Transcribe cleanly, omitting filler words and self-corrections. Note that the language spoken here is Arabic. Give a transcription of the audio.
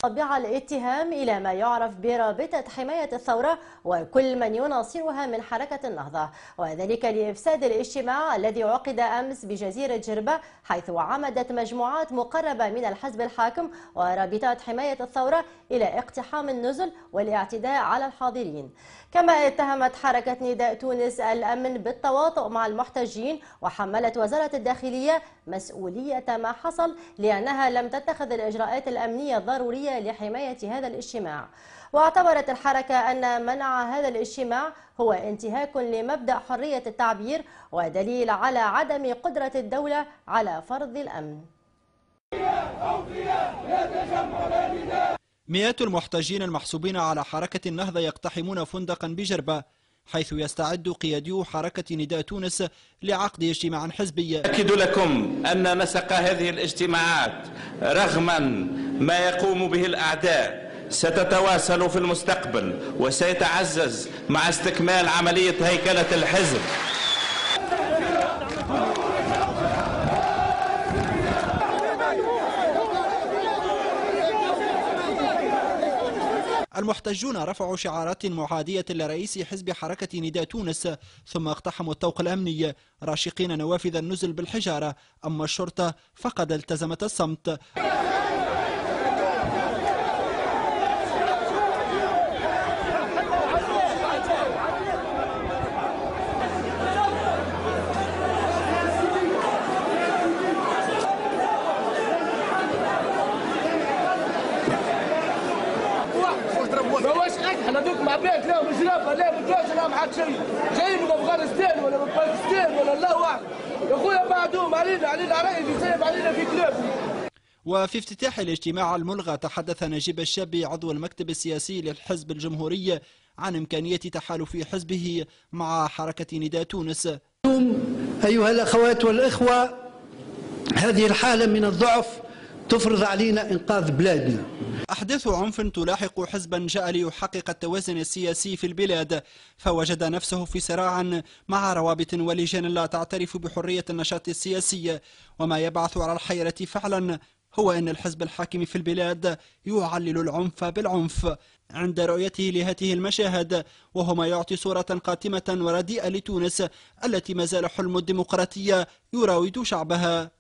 طبع الاتهام إلى ما يعرف برابطة حماية الثورة وكل من يناصرها من حركة النهضة، وذلك لإفساد الاجتماع الذي عقد أمس بجزيرة جربة، حيث عمدت مجموعات مقربة من الحزب الحاكم ورابطات حماية الثورة إلى اقتحام النزل والاعتداء على الحاضرين. كما اتهمت حركة نداء تونس الأمن بالتواطؤ مع المحتجين، وحملت وزارة الداخلية مسؤولية ما حصل لأنها لم تتخذ الإجراءات الأمنية الضرورية لحماية هذا الاجتماع. واعتبرت الحركة أن منع هذا الاجتماع هو انتهاك لمبدأ حرية التعبير ودليل على عدم قدرة الدولة على فرض الأمن. مئات المحتجين المحسوبين على حركة النهضة يقتحمون فندقا بجربة، حيث يستعد قياديو حركة نداء تونس لعقد اجتماع حزبي. أكد لكم أن نسق هذه الاجتماعات رغما ما يقوم به الأعداء ستتواصل في المستقبل وسيتعزز مع استكمال عملية هيكلة الحزب. المحتجون رفعوا شعارات معادية لرئيس حزب حركة نداء تونس، ثم اقتحموا الطوق الأمني راشقين نوافذ النزل بالحجارة، أما الشرطة فقد التزمت الصمت. هذوك مع بيت لهم جرابه لا بالجوز لا مع شيء جاي من افغانستان ولا من باكستان ولا الله اعلم يا اخويا بعدهم علينا رأي يسيب علينا في كلاب. وفي افتتاح الاجتماع الملغى تحدث نجيب الشابي عضو المكتب السياسي للحزب الجمهوري عن إمكانية تحالف حزبه مع حركة نداء تونس. أيها الأخوات والإخوة، هذه الحالة من الضعف تفرض علينا إنقاذ بلادنا. أحداث عنف تلاحق حزبا جاء ليحقق التوازن السياسي في البلاد، فوجد نفسه في صراع مع روابط ولجان لا تعترف بحرية النشاط السياسي. وما يبعث على الحيرة فعلا هو أن الحزب الحاكم في البلاد يعلل العنف بالعنف عند رؤيته لهذه المشاهد، وهو ما يعطي صورة قاتمة ورديئة لتونس التي ما زال حلم الديمقراطية يراود شعبها.